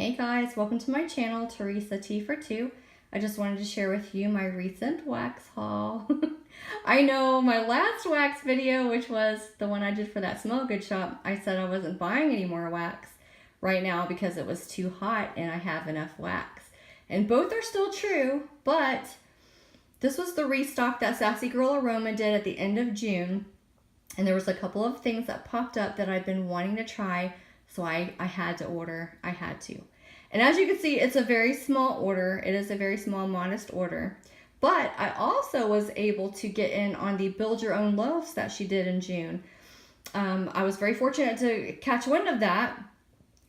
Hey guys, welcome to my channel, Teresa T for Two. I just wanted to share with you my recent wax haul. I know my last wax video, which was the one I did for that Smell Good shop, I said I wasn't buying any more wax right now because it was too hot and I have enough wax. And both are still true, but this was the restock that Sassy Girl Aroma did at the end of June. And there was a couple of things that popped up that I've been wanting to try. So I had to order, I had to. And as you can see, it's a very small order. It is a very small, modest order. But I also was able to get in on the build your own loaves that she did in June. I was very fortunate to catch wind of that.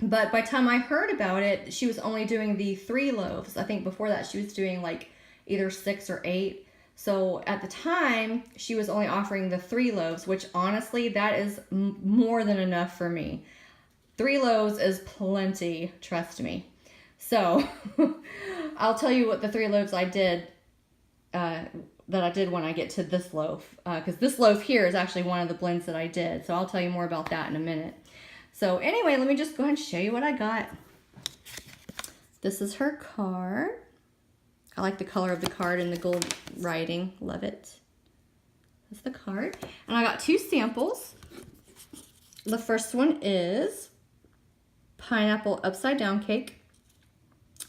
But by the time I heard about it, she was only doing the 3 loaves. I think before that she was doing like either 6 or 8. So at the time, she was only offering the 3 loaves, which honestly, that is more than enough for me. 3 loaves is plenty, trust me. So I'll tell you what the 3 loaves I did, that I did when I get to this loaf. Because this loaf here is actually one of the blends that I did. So I'll tell you more about that in a minute. So anyway, let me just go ahead and show you what I got. This is her card. I like the color of the card and the gold writing. Love it. That's the card. And I got 2 samples. The first one is pineapple upside down cake.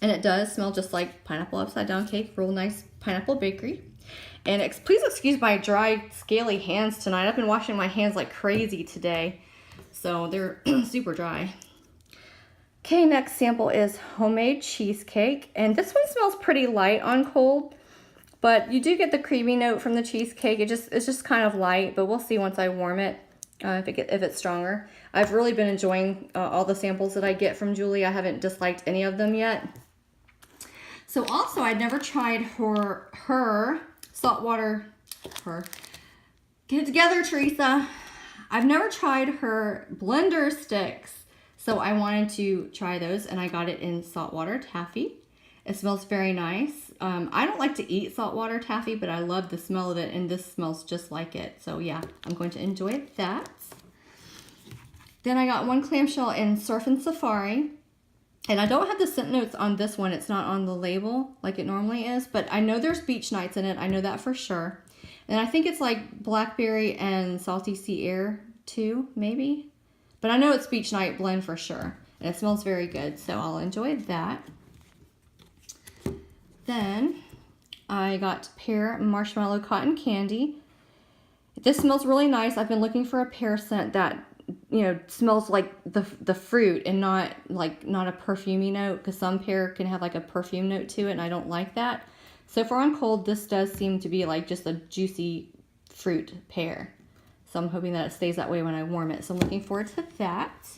And it does smell just like pineapple upside down cake. Real nice pineapple bakery. And please excuse my dry, scaly hands tonight. I've been washing my hands like crazy today. So they're super dry. Okay, next sample is homemade cheesecake. And this one smells pretty light on cold. But you do get the creamy note from the cheesecake. It's just kind of light. But we'll see once I warm it. If it's stronger. I've really been enjoying all the samples that I get from Julie. I haven't disliked any of them yet. So also, I'd never tried her saltwater, get it together, Teresa. I've never tried her blender sticks. So I wanted to try those, and I got it in saltwater taffy. It smells very nice. I don't like to eat saltwater taffy, but I love the smell of it, and this smells just like it. So yeah, I'm going to enjoy that. Then I got 1 clamshell in Surf and Safari. And I don't have the scent notes on this one. It's not on the label like it normally is, but I know there's beach nights in it. I know that for sure. And I think it's like blackberry and salty sea air too, maybe. But I know it's beach night blend for sure. And it smells very good, so I'll enjoy that. Then I got pear marshmallow cotton candy. This smells really nice. I've been looking for a pear scent that, you know, smells like the fruit and not a perfumey note, because some pear can have like a perfume note to it, and I don't like that. So for on cold, this does seem to be like just a juicy fruit pear. So I'm hoping that it stays that way when I warm it. So I'm looking forward to that.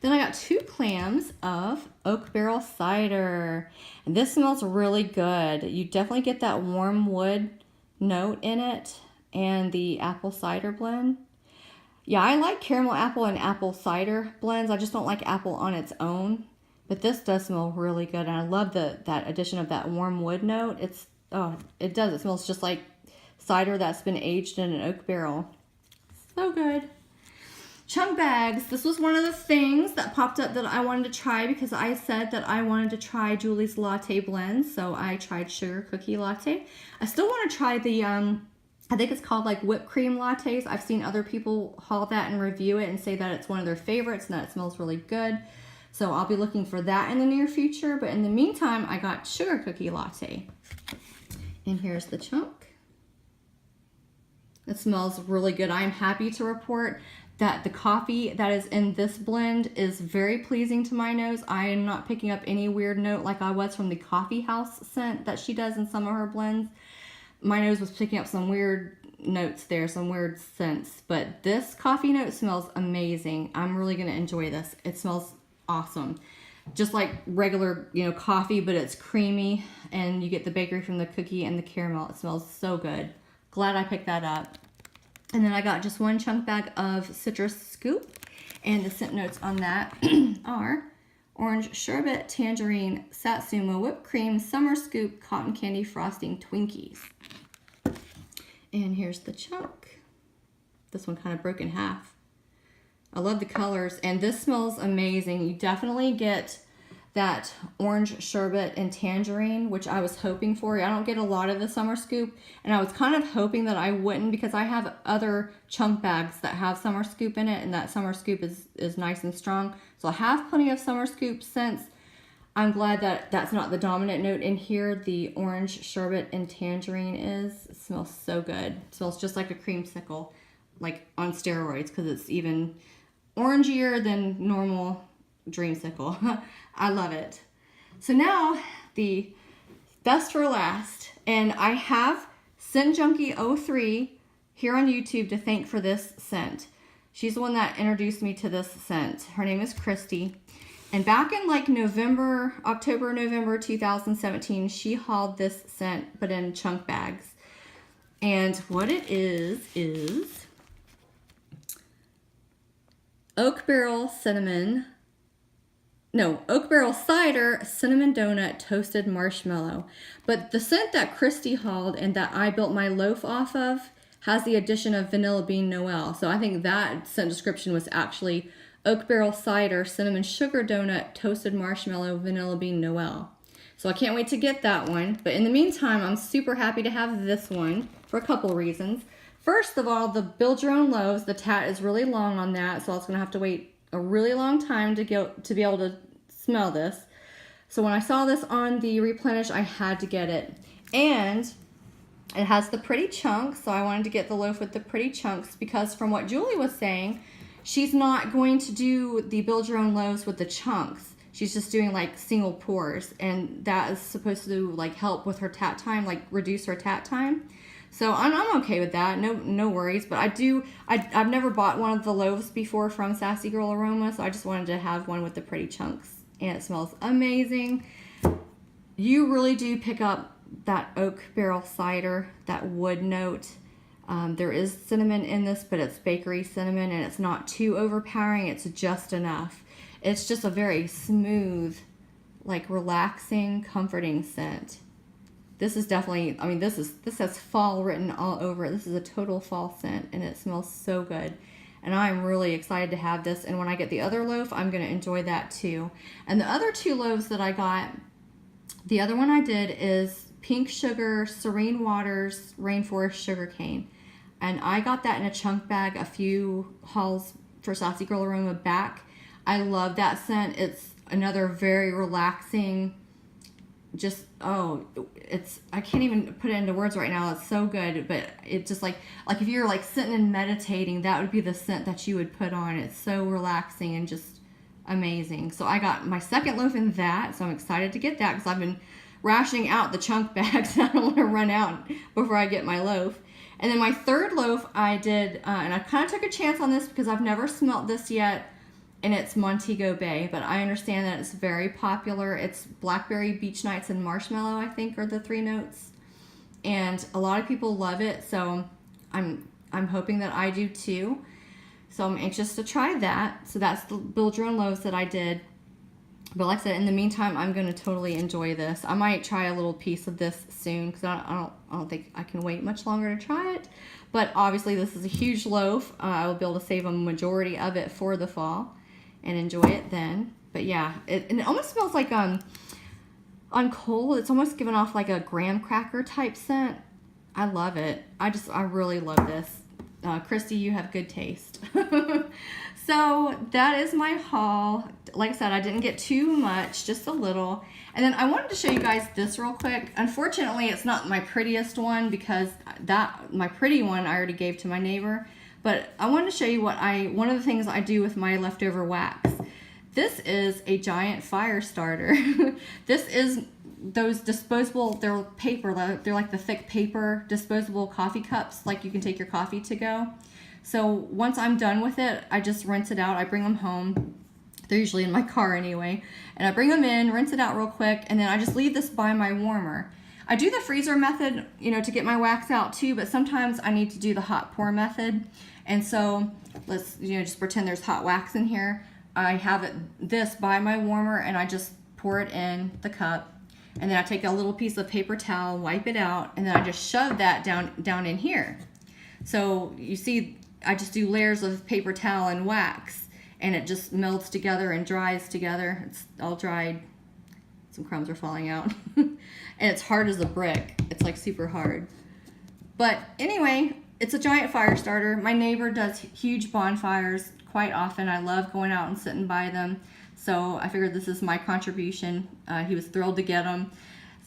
Then I got 2 clams of oak barrel cider. And this smells really good. You definitely get that warm wood note in it and the apple cider blend. Yeah, I like caramel apple and apple cider blends. I just don't like apple on its own. But this does smell really good. And I love that addition of that warm wood note. It does. It smells just like cider that's been aged in an oak barrel. So good. Chunk bags. This was one of the things that popped up that I wanted to try because I said that I wanted to try Julie's latte blend. So I tried sugar cookie latte. I still want to try the, I think it's called like whipped cream lattes. I've seen other people haul that and review it and say that it's one of their favorites and that it smells really good. So I'll be looking for that in the near future. But in the meantime, I got sugar cookie latte. And here's the chunk. It smells really good. I am happy to report that the coffee that is in this blend is very pleasing to my nose. I am not picking up any weird note like I was from the coffee house scent that she does in some of her blends. My nose was picking up some weird notes there, some weird scents. But this coffee note smells amazing. I'm really going to enjoy this. It smells awesome. Just like regular, coffee, but it's creamy. And you get the bakery from the cookie and the caramel. It smells so good. Glad I picked that up. And then I got just 1 chunk bag of citrus scoop. And the scent notes on that are orange sherbet, tangerine, satsuma, whipped cream, summer scoop, cotton candy frosting, Twinkies. And here's the chunk. This one kind of broke in half. I love the colors, and this smells amazing. You definitely get that orange sherbet and tangerine, which I was hoping for. I don't get a lot of the summer scoop, and I was kind of hoping that I wouldn't, because I have other chunk bags that have summer scoop in it, and that summer scoop is nice and strong. So I have plenty of summer scoop scents. I'm glad that that's not the dominant note in here. The orange sherbet and tangerine is. It smells so good. It smells just like a creamsicle, like on steroids, because it's even orangier than normal dreamsicle. I love it. So now the best for last, and I have Scent Junkie 03 here on YouTube to thank for this scent. She's the one that introduced me to this scent. Her name is Christy. And back in like October, November 2017, she hauled this scent, but in chunk bags. And what it is Oak Barrel Cider Cinnamon Donut Toasted Marshmallow. But the scent that Christy hauled and that I built my loaf off of has the addition of Vanilla Bean Noel. So I think that scent description was actually Oak Barrel Cider Cinnamon Sugar Donut Toasted Marshmallow Vanilla Bean Noel. So I can't wait to get that one. But in the meantime, I'm super happy to have this one for a couple reasons. First of all, the Build Your Own Loaves, the tat is really long on that, so I was going to have to wait a really long time to be able to smell this. So when I saw this on the Replenish, I had to get it. And it has the pretty chunks, so I wanted to get the loaf with the pretty chunks, because from what Julie was saying, she's not going to do the Build Your Own Loaves with the chunks. She's just doing like single pours, and that is supposed to like help with her tat time, like reduce her tat time. So I'm okay with that, no worries. But I've never bought one of the loaves before from Sassy Girl Aroma, so I just wanted to have one with the pretty chunks, and it smells amazing. You really do pick up that oak barrel cider, that wood note. There is cinnamon in this, but it's bakery cinnamon, and it's not too overpowering. It's just enough. It's just a very smooth, like relaxing, comforting scent. This is definitely, I mean, this has fall written all over it. This is a total fall scent, and it smells so good. And I'm really excited to have this. And when I get the other loaf, I'm going to enjoy that too. And the other two loaves that I got, the other one I did is Pink Sugar Serene Waters Rainforest Sugarcane. And I got that in a chunk bag a few hauls for Sassy Girl Aroma back. I love that scent. It's another very relaxing, just, I can't even put it into words right now. It's so good, but it's just like if you're like sitting and meditating, that would be the scent that you would put on. It's so relaxing and just amazing. So I got my second loaf in that, so I'm excited to get that, because I've been rationing out the chunk bags. I don't want to run out before I get my loaf. And then my third loaf I did, and I kind of took a chance on this because I've never smelt this yet, and it's Montego Bay, but I understand that it's very popular. It's Blackberry, Beach Nights, and Marshmallow, I think, are the three notes. And a lot of people love it, so I'm hoping that I do too. So I'm anxious to try that. So that's the Build Your Own Loaves that I did. But like I said, in the meantime, I'm going to totally enjoy this. I might try a little piece of this soon, because I don't think I can wait much longer to try it. But obviously, this is a huge loaf. I will be able to save a majority of it for the fall and enjoy it then. But yeah, and it almost smells like on cold, it's almost giving off like a graham cracker type scent. I love it. I really love this. Christy, you have good taste. So that is my haul. Like I said, I didn't get too much, just a little. And then I wanted to show you guys this real quick. Unfortunately, it's not my prettiest one, because my pretty one I already gave to my neighbor. But I wanted to show you one of the things I do with my leftover wax. This is a giant fire starter. This is those disposable, they're paper, they're like the thick paper disposable coffee cups, like you can take your coffee to go. So once I'm done with it, I just rinse it out. I bring them home. They're usually in my car anyway. And I bring them in, rinse it out real quick, and then I just leave this by my warmer. I do the freezer method, to get my wax out too, but sometimes I need to do the hot pour method. And so let's, just pretend there's hot wax in here. I have this by my warmer, and I just pour it in the cup. And then I take a little piece of paper towel, wipe it out, and then I just shove that down in here. So you see, I just do layers of paper towel and wax, and it just melts together and dries together. It's all dried some crumbs are falling out. And it's hard as a brick. It's like super hard. But anyway, it's a giant fire starter. My neighbor does huge bonfires quite often. I love going out and sitting by them. So I figured this is my contribution. He was thrilled to get them.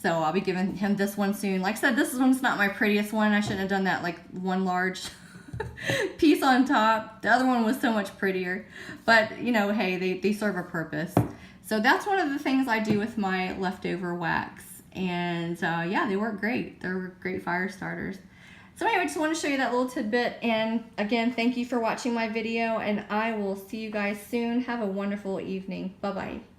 So I'll be giving him this one soon. Like I said, this one's not my prettiest one. I shouldn't have done that like one large piece on top. The other one was so much prettier. But, you know, hey, they serve a purpose. So that's one of the things I do with my leftover wax. And yeah, they work great. They're great fire starters. So anyway, I just want to show you that little tidbit. And again, thank you for watching my video. And I will see you guys soon. Have a wonderful evening. Bye-bye.